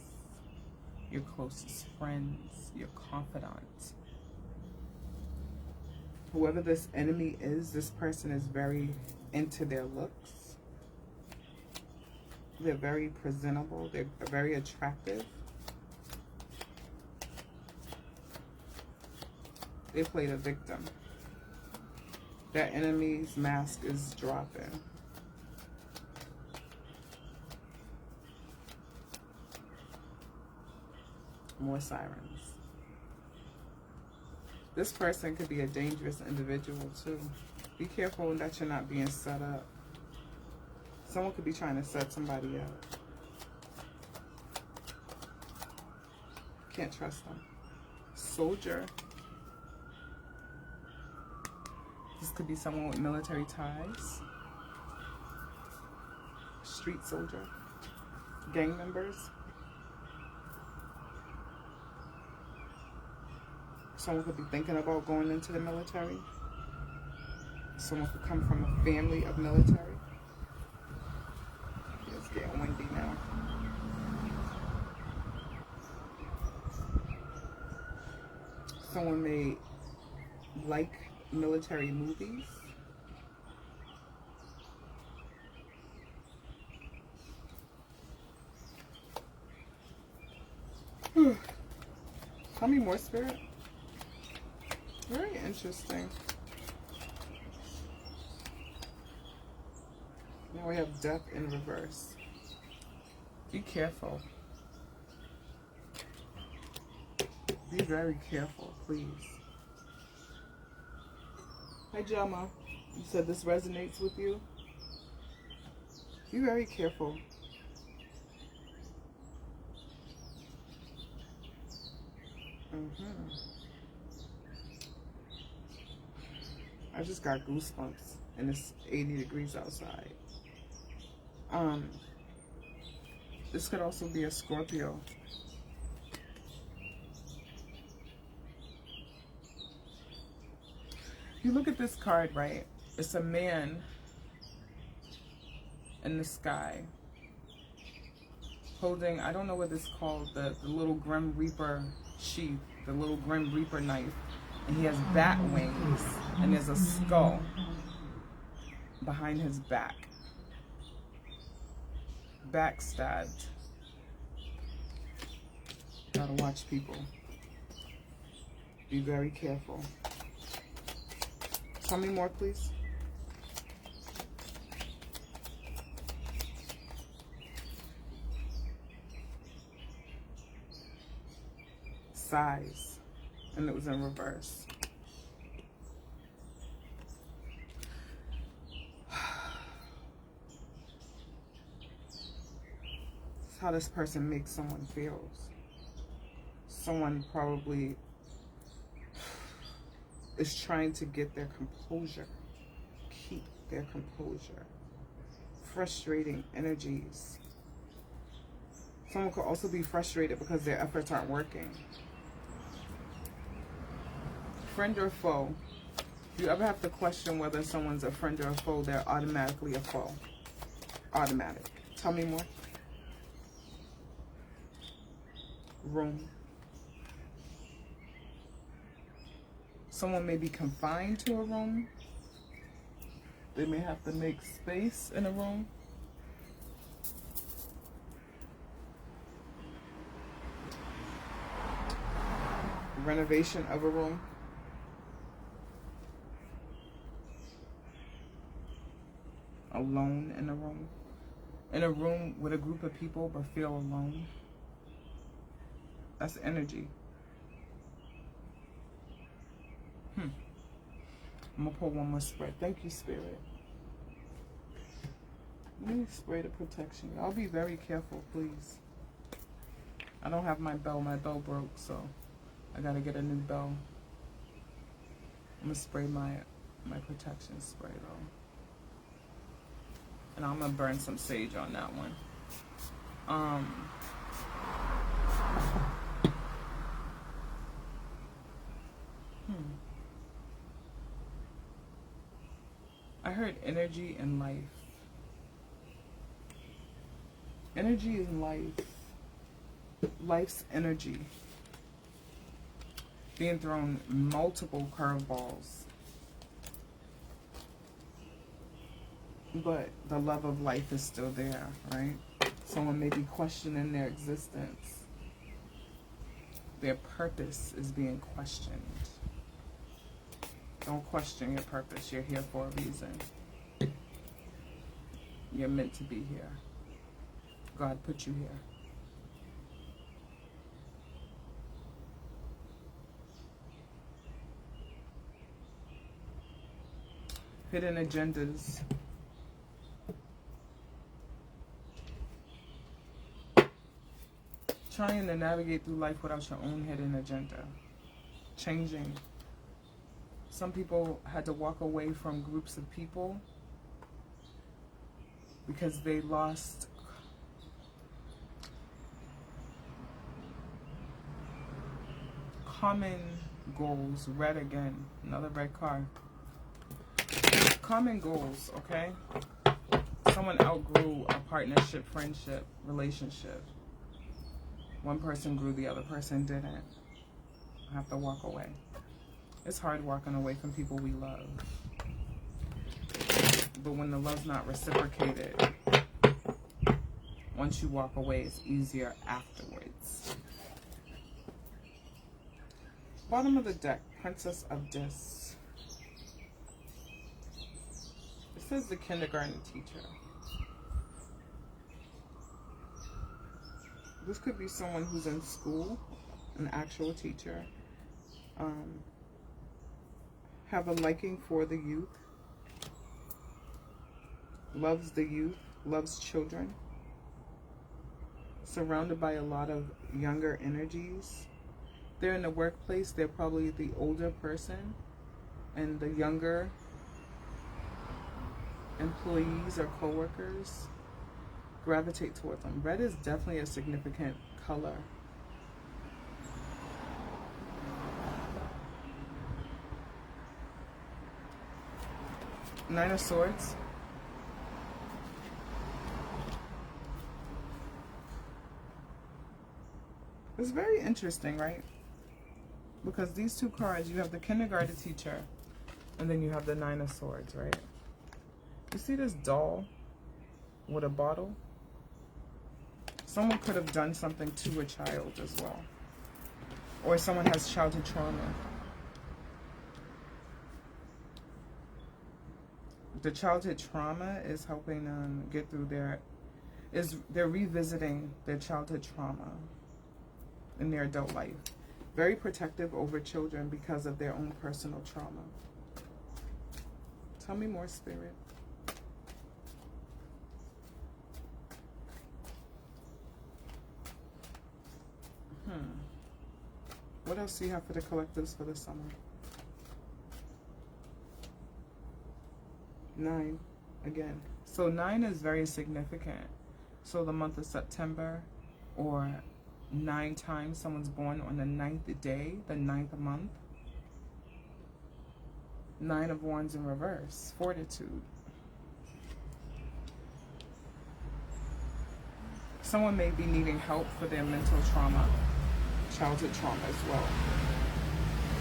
Your closest friends, your confidant. Whoever this enemy is, this person is very into their looks. They're very presentable. They're very attractive. They play the victim. That enemy's mask is dropping. More sirens. This person could be a dangerous individual too. Be careful that you're not being set up. Someone could be trying to set somebody up. Can't trust them. Soldier. This could be someone with military ties. Street soldier. Gang members. Someone could be thinking about going into the military. Someone could come from a family of military. It's getting windy now. Someone may like military movies. Tell me more, Spirit. Very interesting. Now we have death in reverse. Be careful. Be very careful, please. Hi, Jama. You said this resonates with you? Be very careful. I just got goosebumps and it's 80 degrees outside. This could also be a Scorpio. You look at this card, right? It's a man in the sky holding, I don't know what it's called, the little Grim Reaper sheath, the little Grim Reaper knife. And he has bat wings, and there's a skull behind his back. Backstabbed. Gotta watch people. Be very careful. Tell me more, please. size, and it was in reverse. It's how this person makes someone feels. Someone probably is trying to get their composure, keep their composure. Frustrating energies. Someone could also be frustrated because their efforts aren't working. Friend or foe. If you ever have to question whether someone's a friend or a foe, they're automatically a foe. Automatic. Tell me more. Room. Someone may be confined to a room. They may have to make space in a room. Renovation of a room. Alone in a room. In a room with a group of people but feel alone. That's energy. I'm gonna pull one more spread. Thank you, Spirit. Let me spray the protection. Y'all be very careful, please. I don't have my bell. My bell broke, so I gotta get a new bell. I'm gonna spray my protection spray though. And I'm gonna burn some sage on that one. I heard energy and life. Energy is life. Life's energy. Being thrown multiple curveballs. But the love of life is still there, right? Someone may be questioning their existence. Their purpose is being questioned. Don't question your purpose. You're here for a reason. You're meant to be here. God put you here. Hidden agendas. Trying to navigate through life without your own hidden agenda. Changing. Some people had to walk away from groups of people because they lost common goals. Red again. Another red card. Common goals, okay? Someone outgrew a partnership, friendship, relationship. One person grew, the other person didn't. I have to walk away. It's hard walking away from people we love. But when the love's not reciprocated, once you walk away, it's easier afterwards. Bottom of the deck, Princess of Discs. It says the kindergarten teacher. This could be someone who's in school, an actual teacher. Have a liking for the youth. Loves the youth, loves children. Surrounded by a lot of younger energies. They're in the workplace, they're probably the older person, and the younger employees or co-workers gravitate toward them. Red is definitely a significant color. Nine of Swords. It's very interesting, right? Because these two cards, you have the kindergarten teacher, and then you have the Nine of Swords, right? You see this doll with a bottle? Someone could have done something to a child as well. Or someone has childhood trauma. The childhood trauma is helping them get through they're revisiting their childhood trauma in their adult life. Very protective over children because of their own personal trauma. Tell me more, Spirit. What else do you have for the collectives for the summer? 9 again. So 9 is very significant. So the month of September, or 9 times someone's born on the 9th day, the 9th month. 9 of Wands in reverse, fortitude. Someone may be needing help for their mental trauma, childhood trauma as well.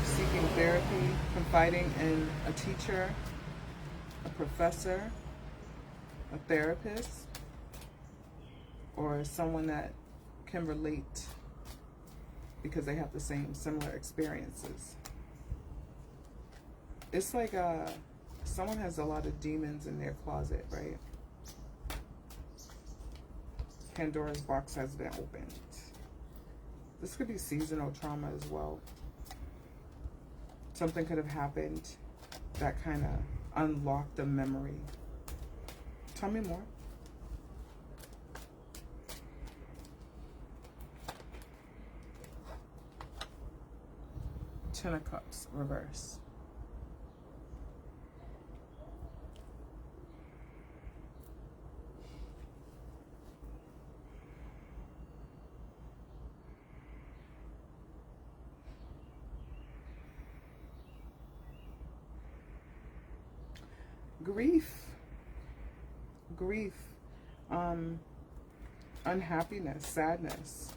Seeking therapy, confiding in a teacher, a professor, a therapist, or someone that can relate because they have the same similar experiences. It's like someone has a lot of demons in their closet, right? Pandora's box has been opened. This could be seasonal trauma as well. Something could have happened that kind of unlocked the memory. Tell me more. Ten of Cups, reverse. Grief, unhappiness, sadness,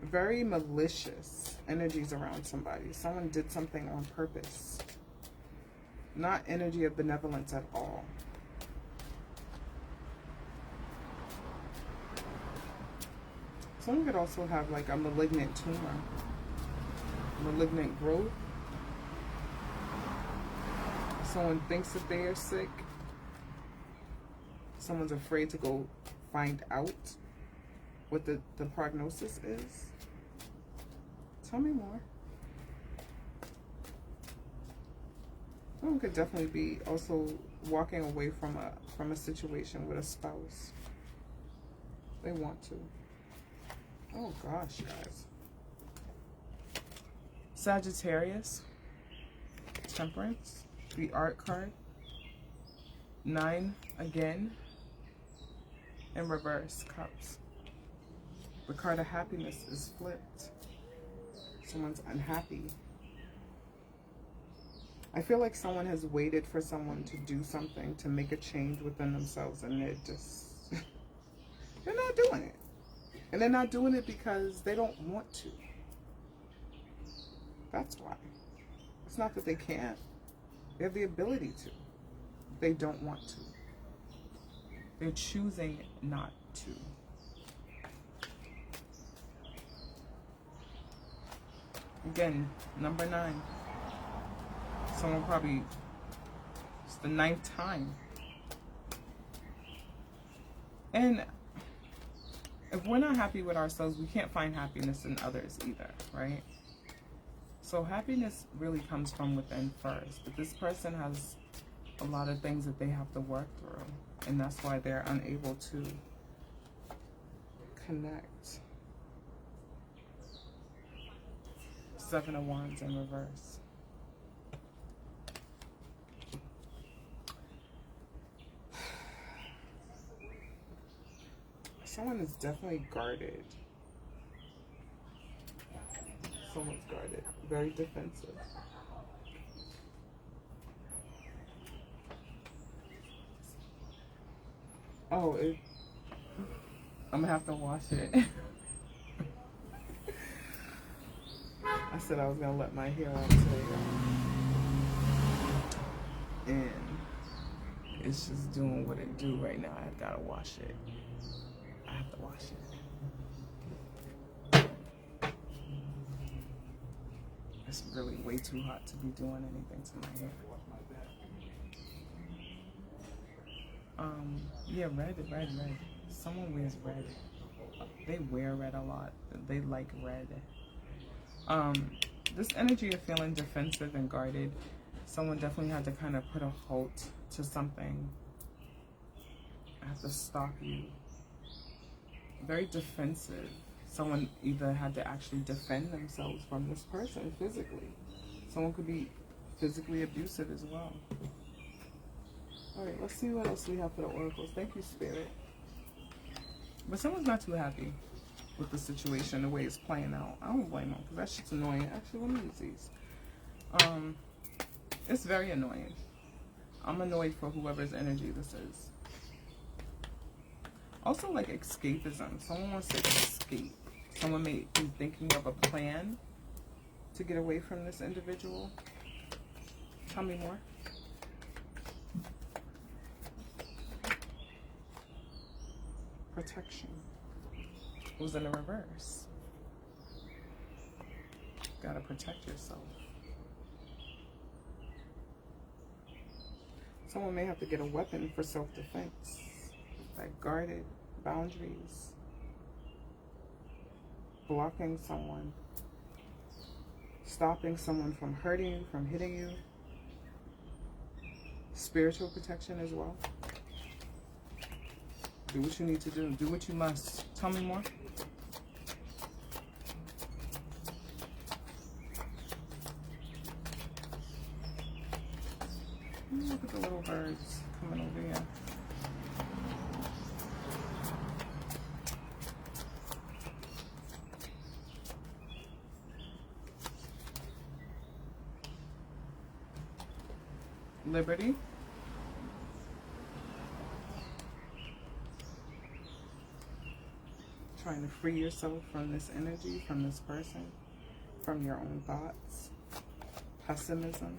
very malicious energies around somebody. Someone did something on purpose, not energy of benevolence at all. Someone could also have like a malignant tumor, malignant growth. Someone thinks that they are sick. Someone's afraid to go find out what the prognosis is. Tell me more. Someone could definitely be also walking away from a situation with a spouse. They want to. Oh gosh, guys. Sagittarius, Temperance, the Art card, 9 again, in reverse, Cups. The card of happiness is flipped. Someone's unhappy. I feel like someone has waited for someone to do something, to make a change within themselves, and they're just, they're not doing it. And they're not doing it because they don't want to. That's why. It's not that they can't. They have the ability to. They don't want to. They're choosing not to. Again, number 9. Someone probably, it's the 9th time. And if we're not happy with ourselves, we can't find happiness in others either, right? So happiness really comes from within first. But this person has a lot of things that they have to work through. And that's why they're unable to connect. 7 of Wands in reverse. Someone is definitely guarded. Someone's guarded. Very defensive. Oh, I'm gonna have to wash it. I said I was gonna let my hair out today, and it's just doing what it do right now. I gotta wash it. I have to wash it. It's really way too hot to be doing anything to my hair. Yeah, red. Someone wears red. They wear red a lot. They like red. This energy of feeling defensive and guarded, someone definitely had to kind of put a halt to something. Have to stop you. Very defensive. Someone either had to actually defend themselves from this person physically. Someone could be physically abusive as well. All right, let's see what else we have for the oracles. Thank you, Spirit. But someone's not too happy with the situation, the way it's playing out. I don't blame them, because that shit's annoying. Actually, let me use these. It's very annoying. I'm annoyed for whoever's energy this is. Also, like escapism. Someone wants to escape. Someone may be thinking of a plan to get away from this individual. Tell me more. Protection was in the reverse. Gotta protect yourself. Someone may have to get a weapon for self-defense. Like guarded boundaries. Blocking someone. Stopping someone from hurting you, from hitting you. Spiritual protection as well. Do what you need to do. Do what you must. Tell me more. Look at the little birds coming over here. Liberty. Trying to free yourself from this energy, from this person, from your own thoughts. Pessimism.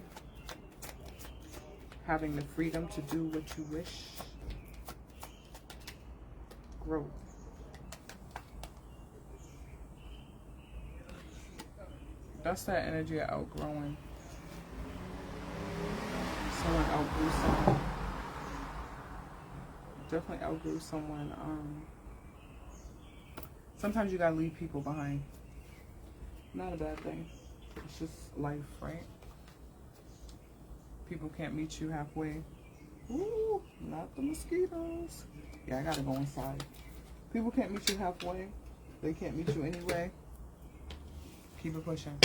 Having the freedom to do what you wish. Growth. That's that energy of outgrowing. Someone outgrew someone. Definitely outgrew someone. Sometimes you gotta leave people behind. Not a bad thing. It's just life, right? People can't meet you halfway. Ooh, not the mosquitoes. Yeah, I gotta go inside. People can't meet you halfway. They can't meet you anyway. Keep it pushing.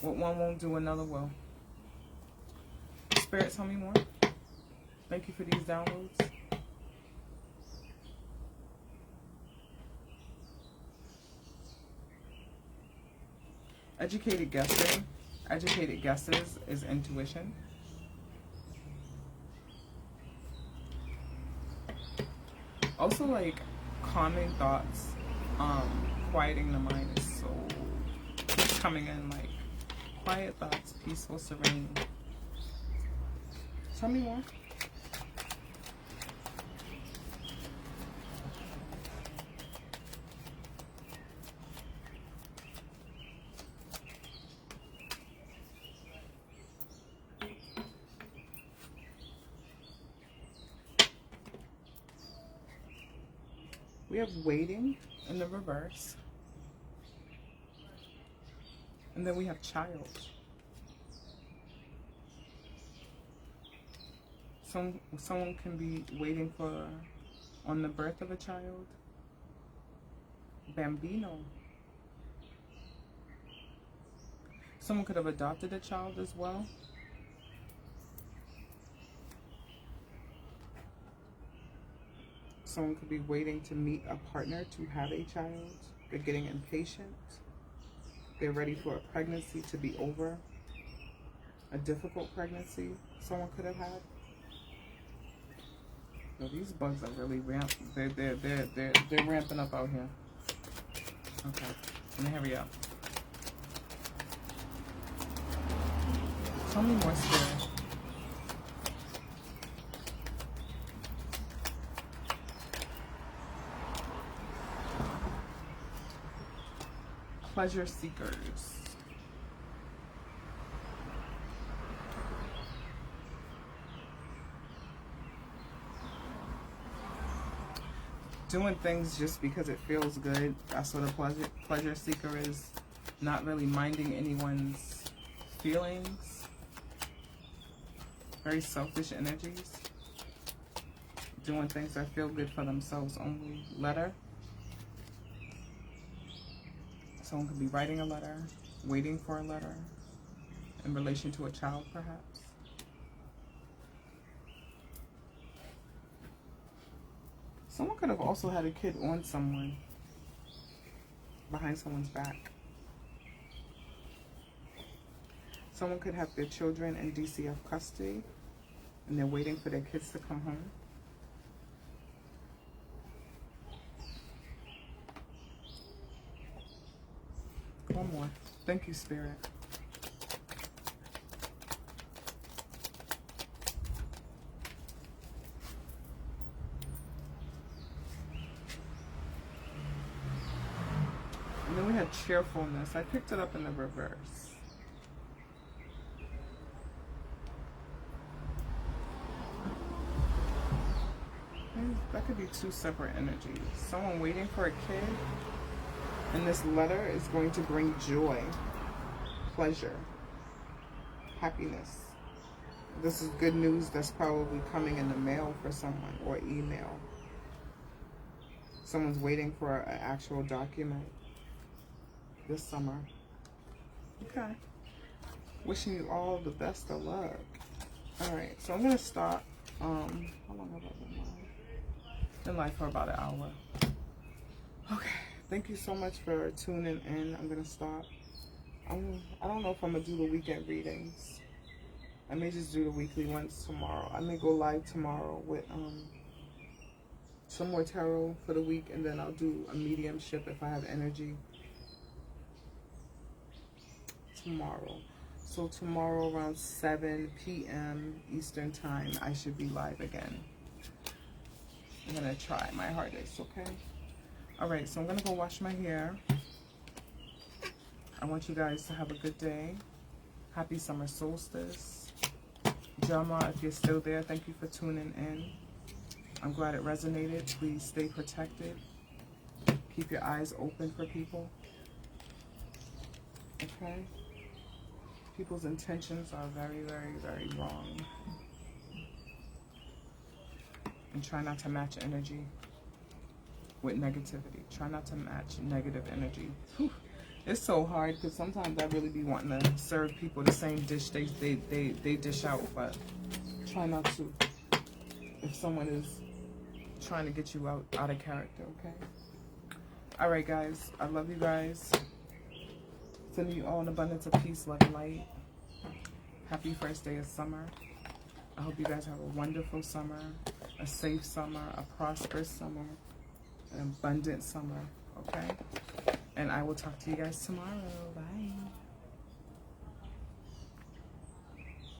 What one won't do, another will. Spirit, tell me more. Thank you for these downloads. Educated guessing. Educated guesses is intuition. Also, like, calming thoughts, quieting the mind is so coming in, like, quiet thoughts, peaceful, serene. Tell me more. We have waiting in the reverse. And then we have child. Someone can be waiting on the birth of a child. Bambino. Someone could have adopted a child as well. Someone could be waiting to meet a partner to have a child. They're getting impatient. They're ready for a pregnancy to be over. A difficult pregnancy someone could have had. So these bugs are really they're ramping up out here. Okay, let me hurry up. Tell me more, Spirit. Pleasure seekers. Doing things just because it feels good. That's what a pleasure seeker is. not really minding anyone's feelings. Very selfish energies. Doing things that feel good for themselves only. Letter. Someone could be writing a letter, waiting for a letter, in relation to a child perhaps. Someone could have also had a kid on someone, behind someone's back. Someone could have their children in DCF custody, and they're waiting for their kids to come home. One more. Thank you, Spirit. And then we had cheerfulness. I picked it up in the reverse. That could be two separate energies. Someone waiting for a kid, and this letter is going to bring joy, pleasure, happiness. This is good news that's probably coming in the mail for someone, or email. Someone's waiting for an actual document this summer. Okay. Wishing you all the best of luck. Alright, so I'm going to stop. How long have I been live? Been live for about an hour. Okay. Thank you so much for tuning in. I'm going to stop. I don't know if I'm going to do the weekend readings. I may just do the weekly ones tomorrow. I may go live tomorrow with some more tarot for the week, and then I'll do a mediumship if I have energy tomorrow. So tomorrow around 7 p.m. Eastern time, I should be live again. I'm going to try my hardest, okay? Alright, so I'm going to go wash my hair. I want you guys to have a good day. Happy summer solstice. Drama, if you're still there, thank you for tuning in. I'm glad it resonated. Please stay protected. Keep your eyes open for people. Okay? People's intentions are very, very, very wrong. And try not to match energy with negativity. Try not to match negative energy. Whew. It's so hard because sometimes I really be wanting to serve people the same dish they dish out, but try not to. If someone is trying to get you out of character, okay? Alright guys, I love you guys. Sending you all an abundance of peace, love, and light. Happy first day of summer. I hope you guys have a wonderful summer, a safe summer, a prosperous summer, an abundant summer, okay? And I will talk to you guys tomorrow. Bye.